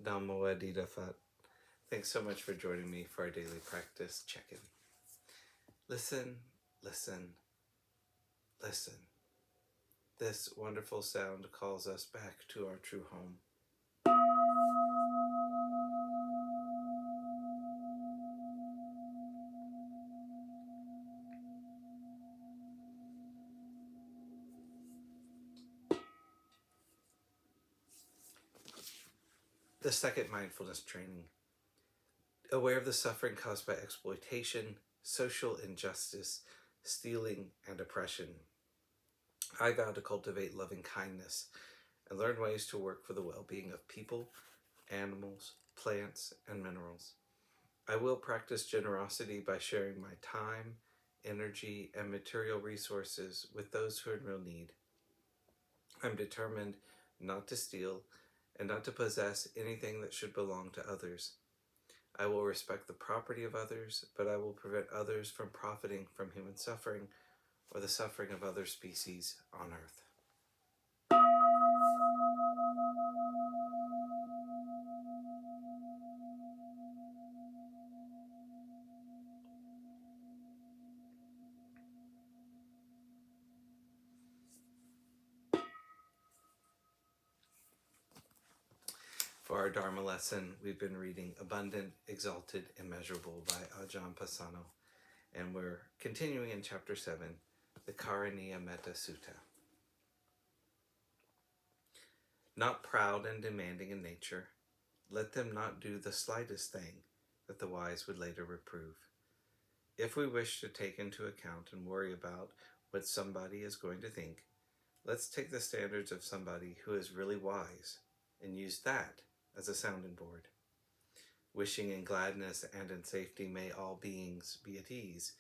Namo Phat. Thanks so much for joining me for our daily practice check-in. Listen, listen, listen. This wonderful sound calls us back to our true home. The second mindfulness training. Aware of the suffering caused by exploitation, social injustice, stealing, and oppression, I vow to cultivate loving kindness and learn ways to work for the well-being of people, animals, plants, and minerals. I will practice generosity by sharing my time, energy, and material resources with those who are in real need. I'm determined not to steal and not to possess anything that should belong to others. I will respect the property of others, but I will prevent others from profiting from human suffering or the suffering of other species on earth. For our Dharma lesson, we've been reading Abundant, Exalted, Immeasurable by Ajahn Pasanno, and we're continuing in Chapter 7, the Karaniya Metta Sutta. Not proud and demanding in nature, let them not do the slightest thing that the wise would later reprove. If we wish to take into account and worry about what somebody is going to think, let's take the standards of somebody who is really wise and use that as a sounding board. Wishing in gladness and in safety may all beings be at ease.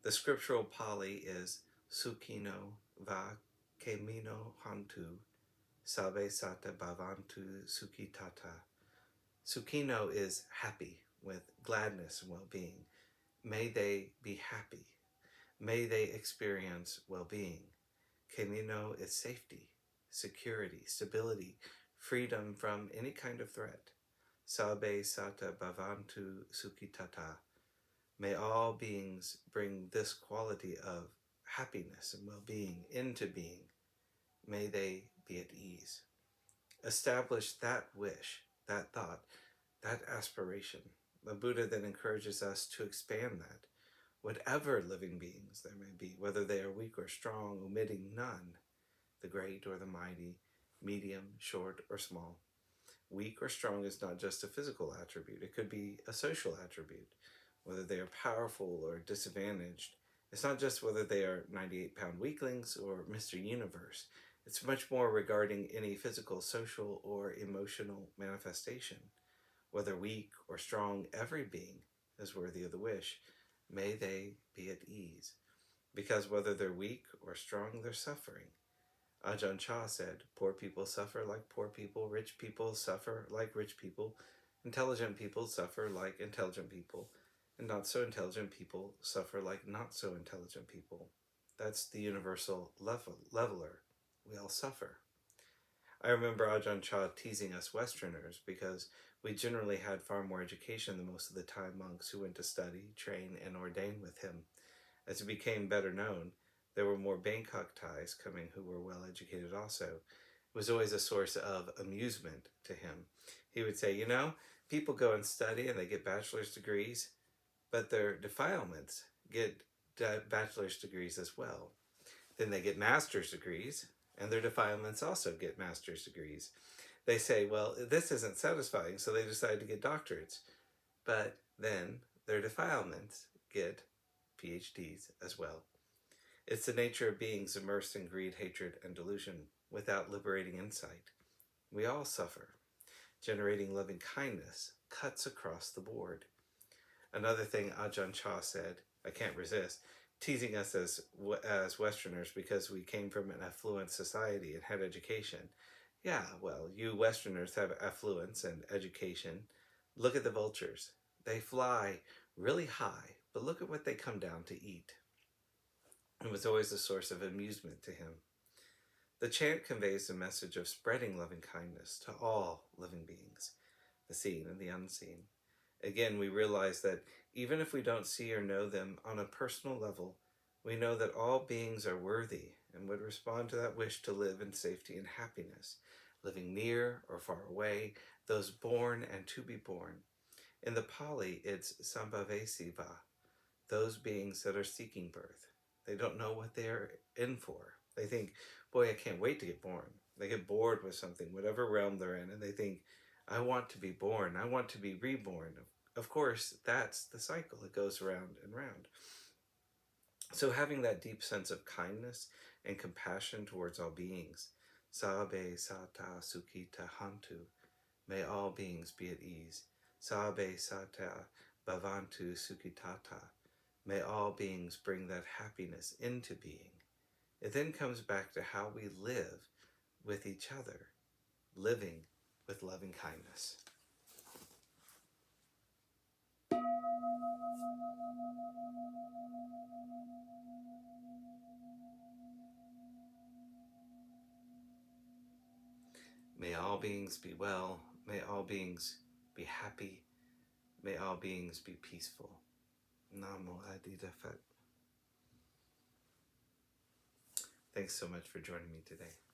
The scriptural Pali is Sukhino va kemino hantu, sabe sata bhavantu sukhitata. Sukhino is happy, with gladness and well-being. May they be happy. May they experience well-being. Kemino is safety, security, stability, freedom from any kind of threat. Sabe sata bhavantu sukhitata. May all beings bring this quality of happiness and well-being into being. May they be at ease. Establish that wish, that thought, that aspiration. The Buddha then encourages us to expand that. Whatever living beings there may be, whether they are weak or strong, omitting none, the great or the mighty, medium, short, or small. Weak or strong is not just a physical attribute. It could be a social attribute, whether they are powerful or disadvantaged. It's not just whether they are 98-pound weaklings or Mr. Universe. It's much more regarding any physical, social, or emotional manifestation. Whether weak or strong, every being is worthy of the wish. May they be at ease. Because whether they're weak or strong, they're suffering. Ajahn Chah said, poor people suffer like poor people, rich people suffer like rich people, intelligent people suffer like intelligent people, and not so intelligent people suffer like not so intelligent people. That's the universal leveler. We all suffer. I remember Ajahn Chah teasing us Westerners because we generally had far more education than most of the Thai monks who went to study, train, and ordain with him. As he became better known, there were more Bangkok Thais coming who were well educated also. It was always a source of amusement to him. He would say, people go and study and they get bachelor's degrees, but their defilements get bachelor's degrees as well. Then they get master's degrees, and their defilements also get master's degrees. They say, well, this isn't satisfying, so they decide to get doctorates. But then their defilements get PhDs as well. It's the nature of beings immersed in greed, hatred, and delusion without liberating insight. We all suffer. Generating loving kindness cuts across the board. Another thing Ajahn Chah said, I can't resist, teasing us as Westerners because we came from an affluent society and had education. Yeah, well, you Westerners have affluence and education. Look at the vultures. They fly really high, but look at what they come down to eat. It was always a source of amusement to him. The chant conveys the message of spreading loving kindness to all living beings. the seen and the unseen. Again, we realize that even if we don't see or know them on a personal level, we know that all beings are worthy and would respond to that wish to live in safety and happiness, living near or far away, those born and to be born. In the Pali, it's sambhavesiva, those beings that are seeking birth. They don't know what they're in for. They think, boy, I can't wait to get born. They get bored with something, whatever realm they're in, and they think, I want to be born. I want to be reborn. Of course, that's the cycle. It goes round and round. So having that deep sense of kindness and compassion towards all beings, Sabbe sata sukhita hantu, may all beings be at ease. Sabbe sata bhavantu sukhitata, may all beings bring that happiness into being. It then comes back to how we live with each other, living with loving kindness. May all beings be well. May all beings be happy. May all beings be peaceful. Namo Adida Phat. Thanks so much for joining me today.